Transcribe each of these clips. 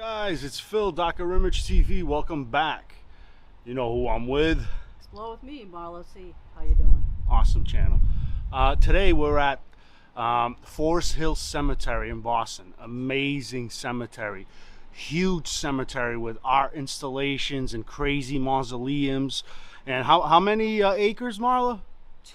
Guys, it's Phil, Darkerimage TV. Welcome back. You know who I'm with. Explore with me, Marlo C. How you doing? Awesome channel. Today we're at foresthillscemetery in Boston. Amazing cemetery. Huge cemetery with art installations and crazy mausoleums. And how many acres, Marla?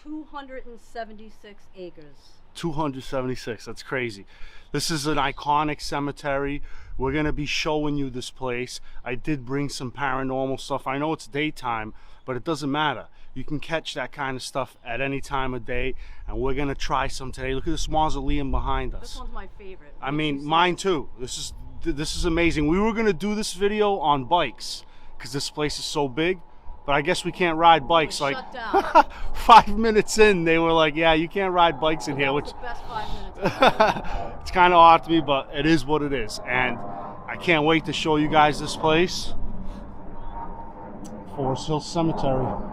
276 acres. 276. That's crazy. This is an iconic cemetery. We're gonna be showing you this place. I did bring some paranormal stuff. I know it's daytime, but it doesn't matter. You can catch that kind of stuff at any time of day, and we're gonna try some today. Look at this mausoleum behind us. This one's my favorite. I mean, mine too. This is amazing. We were gonna do this video on bikes because this place is so big, but I guess we can't ride bikes. Like shut down. 5 minutes in, they were like, "Yeah, you can't ride bikes in here," which the best 5 minutes. it's kind of odd to me, but it is what it is. And I can't wait to show you guys this place. Forest Hill Cemetery.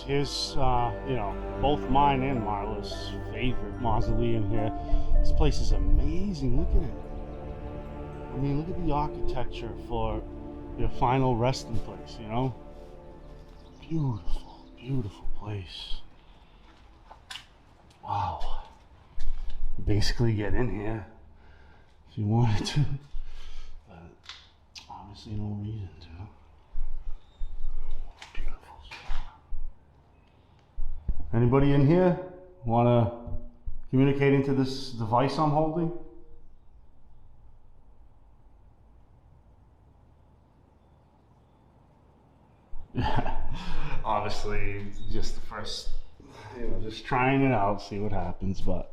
Here's, you know, both mine and Marla's favorite mausoleum here. This place is amazing. Look at it. I mean, look at the architecture for your final resting place, you know? Beautiful, beautiful place. Wow. Basically get in here if you wanted to, but obviously no reason to. Anybody in here want to communicate into this device I'm holding? Yeah, obviously just the first, you know, just trying it out, see what happens, but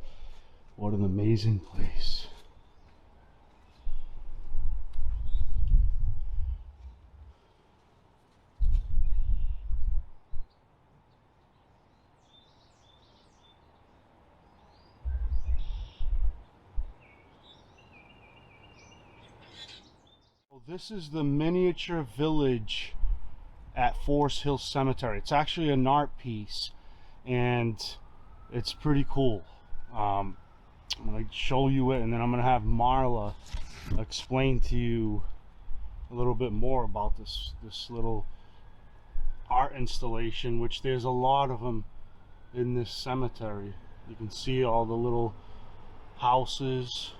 what an amazing place. This is the miniature village at Forest Hill Cemetery. It's actually an art piece and it's pretty cool. I'm going to show you it, and then I'm going to have Marla explain to you a little bit more about this little art installation, which there's a lot of them in this cemetery. You can see all the little houses.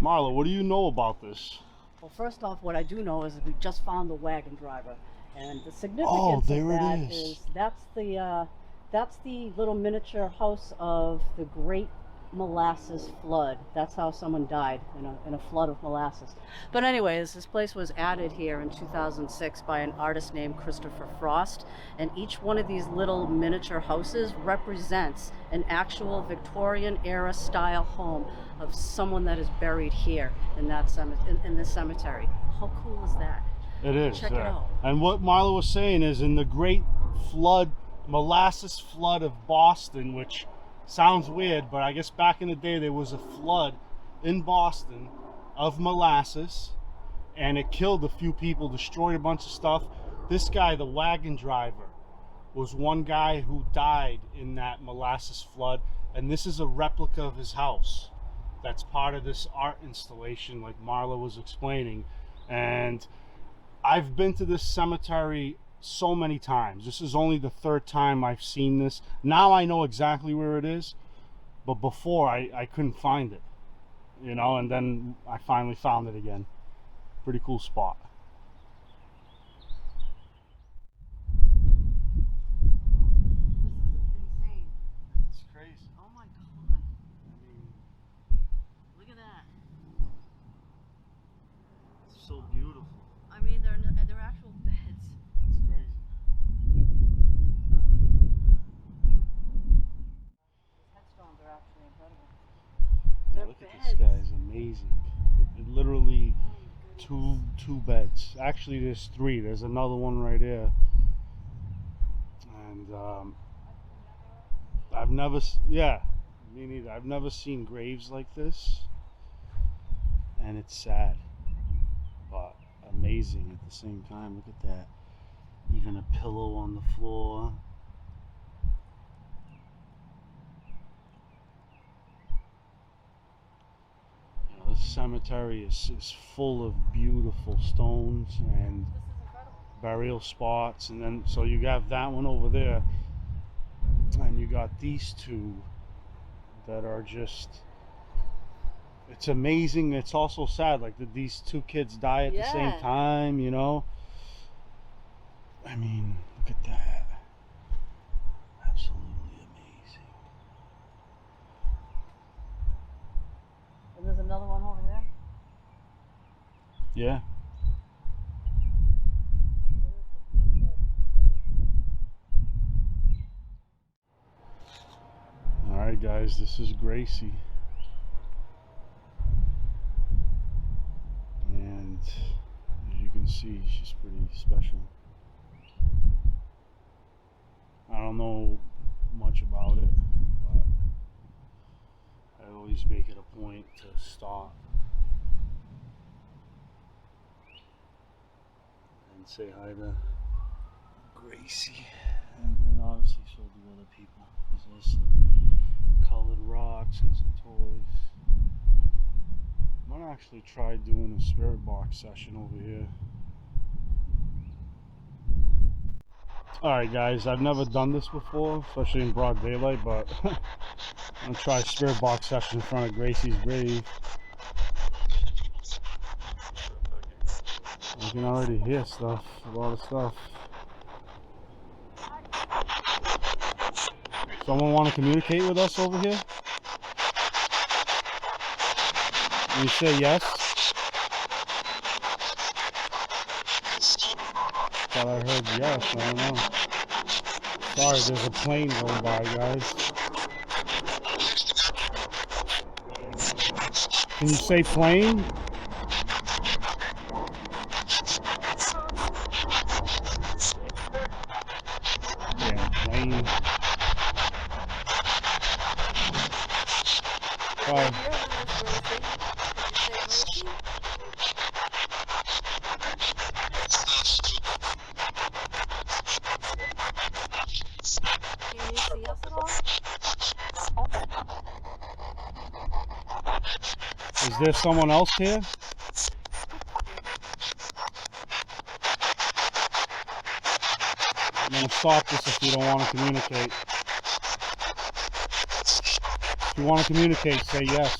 Marla, what do you know about this? Well, first off, what I do know is we just found the wagon driver, and the significance of that is that's the little miniature house of the Great Molasses Flood. That's how someone died, in a flood of molasses. But anyways, this place was added here in 2006 by an artist named Christopher Frost, and each one of these little miniature houses represents an actual Victorian era style home of someone that is buried here in that in this cemetery. How cool is that? It is. Check it out. And what Marlo was saying is, in the great flood, molasses flood of Boston, which sounds weird, but I guess back in the day there was a flood in Boston of molasses, and it killed a few people, destroyed a bunch of stuff. This guy, the wagon driver, was one guy who died in that molasses flood, and this is a replica of his house. That's part of this art installation, like Marla was explaining. And I've been to this cemetery so many times. This is only the third time I've seen this. Now I know exactly where it is, but before I couldn't find it, you know, and then I finally found it again. Pretty cool spot. It's crazy. Oh my god. I mean, Look at that. it's so beautiful. I mean, they're actual beds. It's crazy. These headstones are actually incredible. Yeah, They're look at this guy, it's amazing. It literally two beds. Actually, there's three. There's another one right there. And I've never, yeah, me neither. I've never seen graves like this, and it's sad, but amazing at the same time. Look at that. Even a pillow on the floor. The cemetery is full of beautiful stones and This is incredible. burial spots, and then so you have that one over there, and you got these two that are just, it's amazing. It's also sad, like these two kids die at the same Yeah. time, you know. I mean, look at that. Absolutely amazing. And there's another one over there. Yeah. Alright guys, this is Gracie. And as you can see, she's pretty special. I don't know much about it, but I always make it a point to stop and say hi to Gracie, and obviously so do other people. There's some colored rocks and some toys. I might actually try doing a spirit box session over here. Alright guys, I've never done this before, especially in broad daylight, but I'm gonna try a spirit box session in front of Gracie's grave. You can already hear stuff, a lot of stuff. Someone want to communicate with us over here? You say yes? Thought I heard yes, I don't know. Sorry, there's a plane going by, guys. Can you say plane? Yeah, plane. Sorry. Can you see us at all? Is there someone else here? I'm gonna stop this if you don't want to communicate. If you want to communicate, say yes.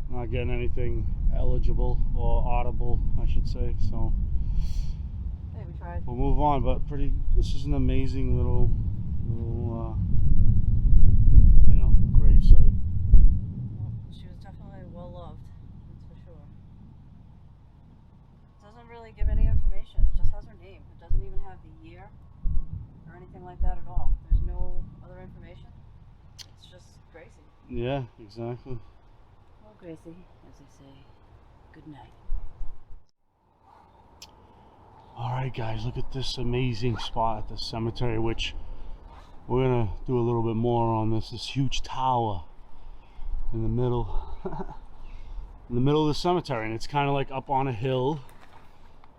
Not getting anything eligible or audible, I should say, so Hey, we tried. we'll move on. But this is an amazing little you know, grave site. Well, she was definitely well loved, that's for sure. It doesn't really give any information. It just has her name. It doesn't even have the year or anything like that at all. There's no other information. Yeah, exactly. Well, Gracie, as I say, good night. Alright guys, look at this amazing spot at the cemetery, which we're gonna do a little bit more on this huge tower in the middle in the middle of the cemetery, and it's kind of like up on a hill.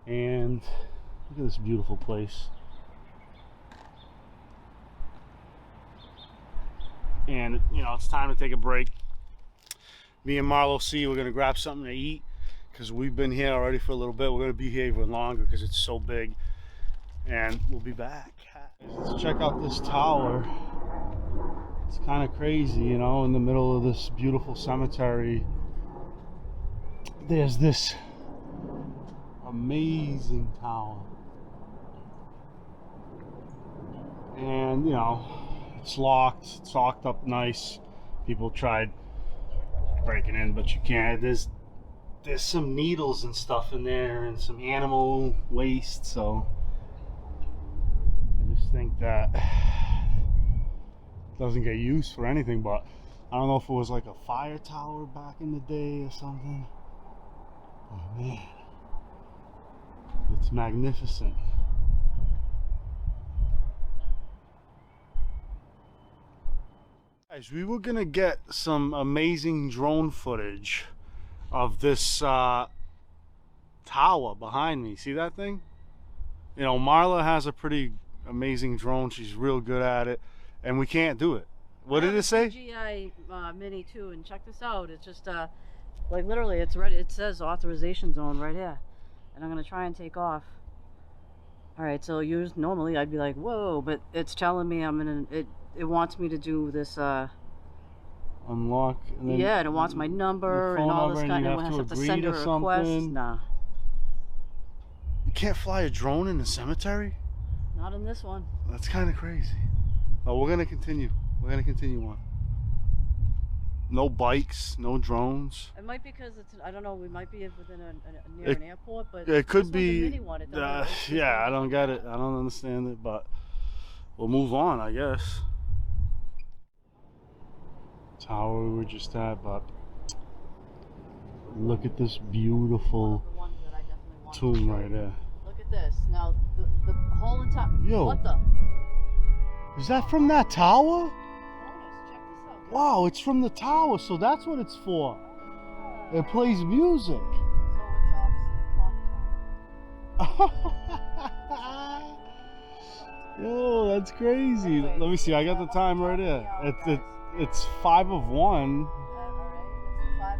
And look at this beautiful place. And you know, it's time to take a break. Me and Marlo C, we're gonna grab something to eat because we've been here already for a little bit. We're gonna be here even longer because it's so big, and we'll be back. Let's check out this tower. It's kind of crazy, you know, in the middle of this beautiful cemetery. There's this amazing tower, and you know, it's locked up nice. People tried breaking in, but you can't. There's some needles and stuff in there and some animal waste, so I just think that it doesn't get used for anything. But I don't know if it was like a fire tower back in the day or something. Oh man, it's magnificent. Guys, we were gonna get some amazing drone footage of this tower behind me. See that thing? You know, Marla has a pretty amazing drone. She's real good at it, and we can't do it. What did it say? GI Mini 2, and check this out. It's just like literally, it's ready. It says authorization zone right here, and I'm gonna try and take off. All right, so normally I'd be like, whoa, but it's telling me I'm in it wants me to do this Unlock, and then yeah, and it wants my number and all this kind of, I have to send a request. Nah, you can't fly a drone in the cemetery. not in this one. That's kind of crazy. Oh, we're gonna continue on. No bikes, no drones. It might be because it's, I don't know, we might be within near an airport, but it could be. A mini one. Yeah, I don't get it. I don't understand it, but we'll move on, I guess. Tower we were just at, but look at this beautiful tomb right there. Look at this. Now the whole entire. Yo, what the? Is that from that tower? Bonus, check this out. Wow, it's from the tower, so that's what it's for. It plays music. So it's obviously a clock tower. Yo, that's crazy. Anyway, let me see. I got the time right here. It's 5 of 1. Alright,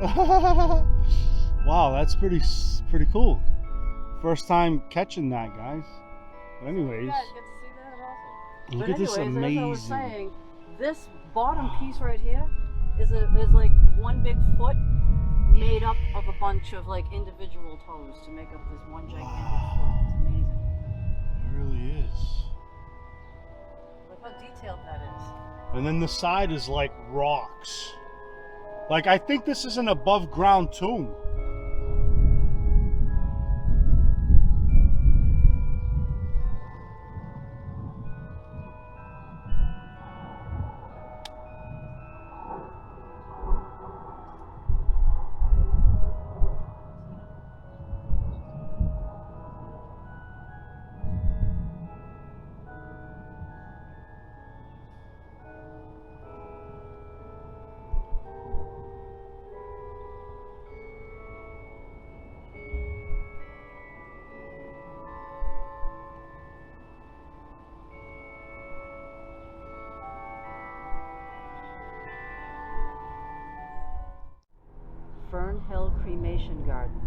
it's the 5 of 1. Wow, that's pretty cool. First time catching that, guys. But anyways, You guys get to see that also. look But at this anyways, amazing. as I was saying, this bottom piece right here is like one big foot made up of a bunch of like individual toes to make up this one gigantic foot. It's amazing. It really is. Look how detailed that is. And then the side is like rocks. Like, I think this is an above ground tomb. Cremation Garden.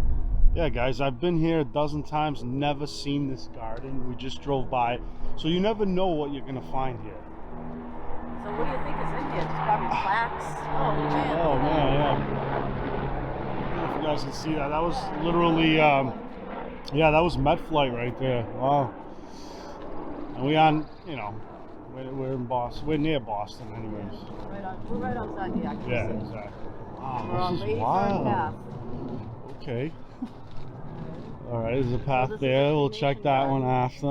Yeah, guys, I've been here a dozen times, never seen this garden. We just drove by, so you never know what you're gonna find here. So what do you think is in here? There's probably plaques. Oh man, yeah. I don't know if you guys can see that. That was literally, yeah, that was Medflight right there. Wow. And we on, you know, we're in Boston. We're near Boston, anyways. We're right outside the acre. Yeah, exactly. We're Wow, on this is Lady wild. Path. Okay. All right, there's a path this is there. the We'll check cremation that garden. one after.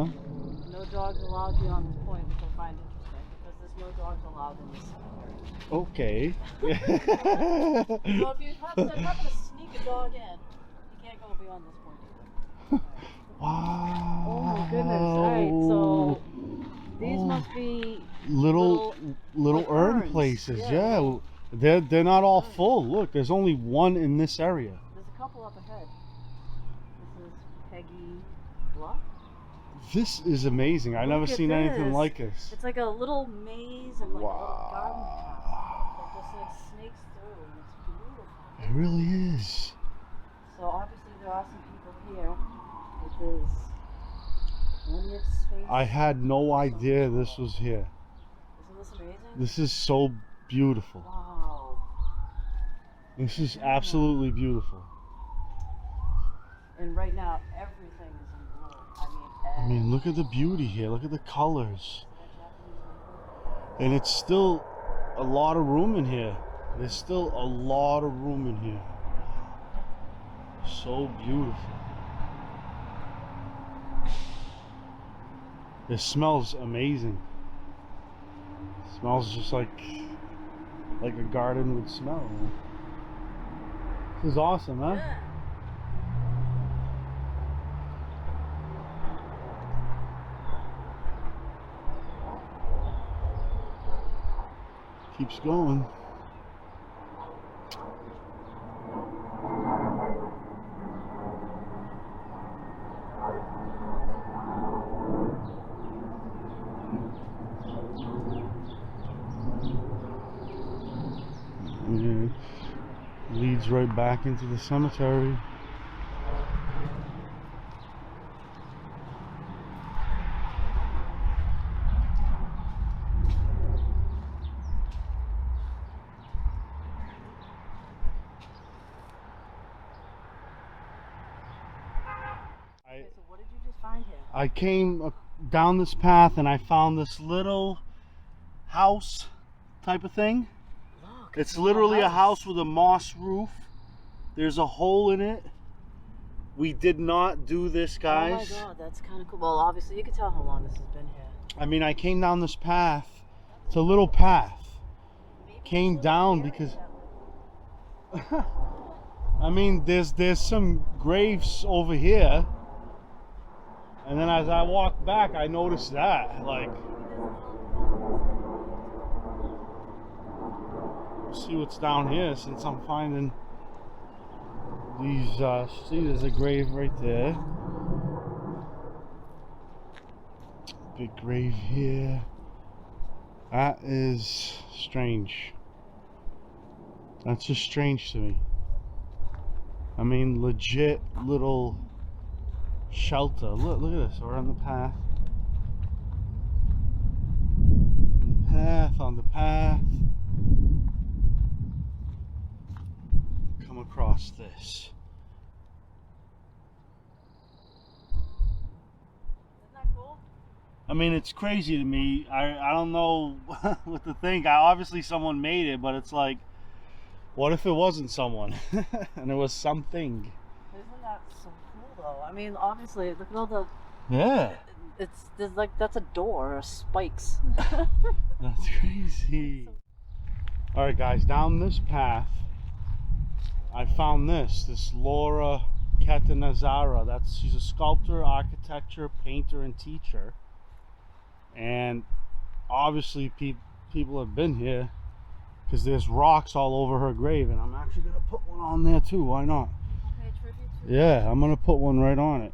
No dogs allowed beyond this point, which I find interesting because there's no dogs allowed in this cemetery. Okay. So if you happen to sneak a dog in, you can't go beyond this point either. Wow. Oh my goodness. Alright, so these must be little like urn urns. places. Yeah, Yeah. They're not all full. Look, there's only one in this area. there's a couple up ahead. This is Peggy Bluff. This is amazing. I've never Look at seen anything this. like this. It's like a little maze and like a little garden Wow. path that just like snakes through, and it's beautiful. It really is. So obviously there are some people here. There's plenty of space. I had no idea this was here. Isn't this amazing? This is so beautiful. Wow. This is absolutely beautiful. And right now everything is in blue. I mean, look at the beauty here. Look at the colors. And it's still a lot of room in here. There's still a lot of room in here. So beautiful. It smells amazing. It smells just like a garden would smell. This is awesome, huh? Yeah. Keeps going. And it leads right back into the cemetery. Okay, so what did you just find here? I came down this path and I found this little house type of thing. Look, It's literally a house with a moss roof. There's a hole in it. We did not do this, guys. Oh my god, that's kind of cool. Well, obviously you can tell how long this has been here. I mean, I came down this path. It's a little path. Came down because I mean, there's some graves over here. And then as I walked back, I noticed that, like, see what's down here since I'm finding these, see, there's a grave right there. Big grave here. That is strange. That's just strange to me. I mean, legit little shelter. Look at this. We're on the path. On the path. Come across this. Isn't that cool? I mean, it's crazy to me. I don't know what to think. Obviously someone made it, but it's like, what if it wasn't someone and it was something? Isn't that so cool though? I mean, obviously, look at all the. Yeah. There's like, that's a door or spikes. That's crazy. All right, guys, down this path, I found this Laura Catanzara. She's a sculptor, architecture, painter, and teacher. And obviously people have been here because there's rocks all over her grave, and I'm actually gonna put one on there too. Why not? Okay, tribute to. Yeah, I'm gonna put one right on it.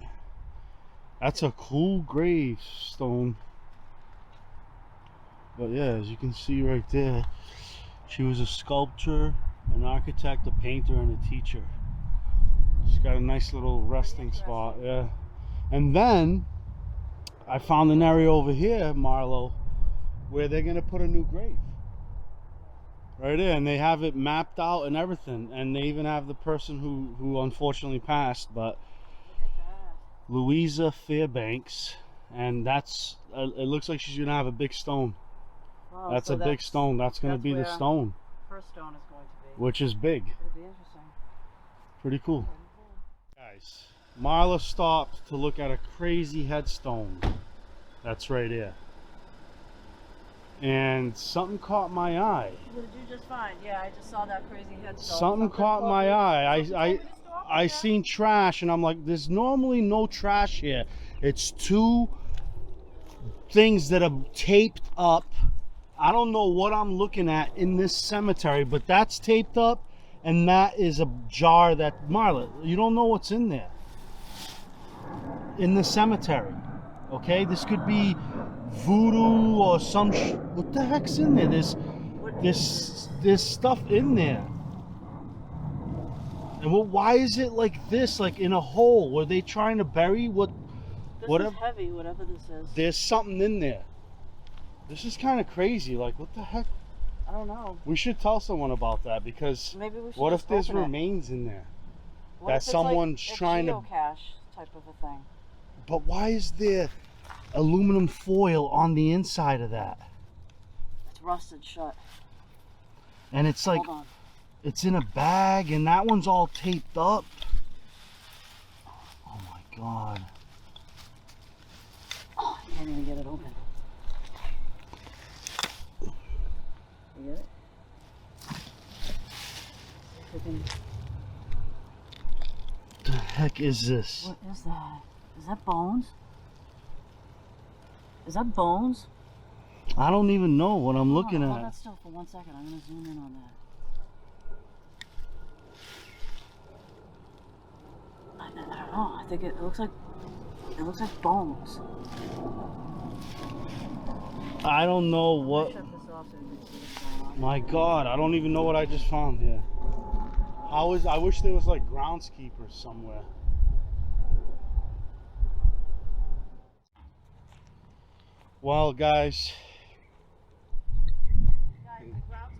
That's a cool gravestone. But yeah, as you can see right there, she was a sculptor, an architect, a painter, and a teacher. She's got a nice little resting spot, yeah. And then I found an area over here, Marlo, where they're gonna put a new grave. Right there, and they have it mapped out and everything, and they even have the person who unfortunately passed, but Look at that. Louisa Fairbanks, and that's it looks like she's gonna have a big stone. Wow, That's so a big stone. That's gonna be the where stone, her stone is going to be. which is big. It'll be interesting. Pretty cool. Pretty cool. Guys, Marla stopped to look at a crazy headstone that's right here. and something caught my eye. What did you just find? Yeah, I just saw that crazy headstone. Something caught my eye. I seen trash, and I'm like, there's normally no trash here. It's two things that are taped up. I don't know what I'm looking at in this cemetery, but that's taped up, and that is a jar that, Marla, you don't know what's in there. In the cemetery, okay? This could be voodoo or some what the heck's in there? There's stuff in there. And why is it like this, like in a hole? Were they trying to bury whatever? Is heavy, whatever this is. There's something in there. This is kind of crazy. Like, what the heck? I don't know. We should tell someone about that, because maybe we should. What if there's remains in there? What that if it's someone's like trying a to geocache type of a thing. But why is there aluminum foil on the inside of that? It's rusted shut. And it's like, it's in a bag, and that one's all taped up. Oh my God. Oh, I can't even get it open. You get it? The heck is this? What is that? Is that bones? Is that bones? I don't even know what I'm looking at. Hold that still for 1 second. I'm going to zoom in on that. I don't know. I think it looks like bones. I don't know what. Shut this off so you can see what's going on. My God, I don't even know what I just found here. I wish there was like groundskeepers somewhere. Well, guys,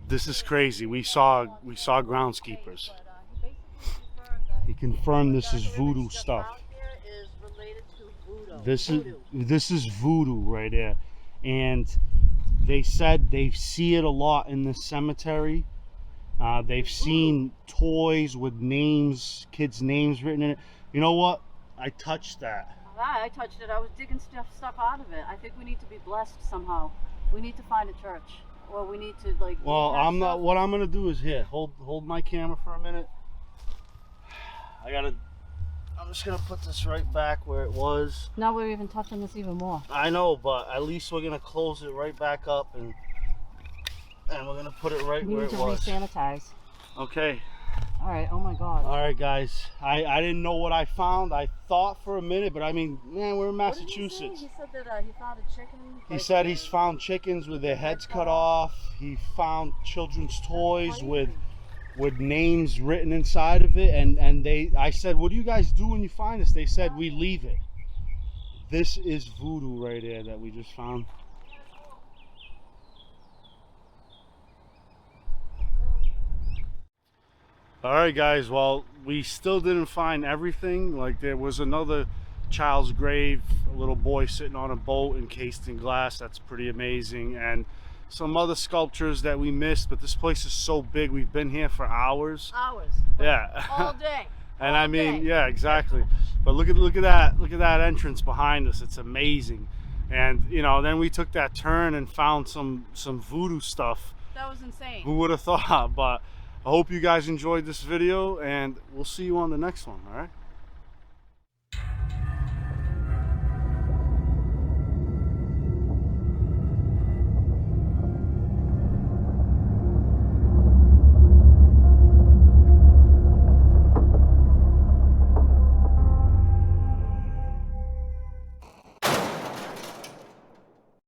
this is crazy. We saw groundskeepers. He confirmed this is voodoo stuff. This is voodoo right there, and they said they see it a lot in the cemetery. They've seen toys with names, kids' names written in it. You know what? I touched that. I touched it. I was digging stuff out of it. I think we need to be blessed somehow. We need to find a church, or we need to like. Well, I'm not. What I'm gonna do is here. Hold my camera for a minute. I'm just gonna put this right back where it was. Now we're even touching this even more. I know, but at least we're gonna close it right back up, and we're gonna put it right where it was. We need to re-sanitize. Okay. All right. Oh my God. All right, guys. I didn't know what I found. I thought for a minute, but I mean, man, we're in Massachusetts. What did he say? He said that he found a chicken. He said he's found chickens with their heads cut off. He found children's toys with names written inside of it, and I said, what do you guys do when you find this? They said, we leave it. This is voodoo right there that we just found. All right, guys, well, we still didn't find everything. Like, there was another child's grave, a little boy sitting on a boat encased in glass. That's pretty amazing. And some other sculptures that we missed, but this place is so big. We've been here for hours. Yeah. All day. And I mean, yeah, exactly. But look at that entrance behind us. It's amazing. And you know, then we took that turn and found some voodoo stuff. That was insane. Who would have thought? But I hope you guys enjoyed this video, and we'll see you on the next one. All right.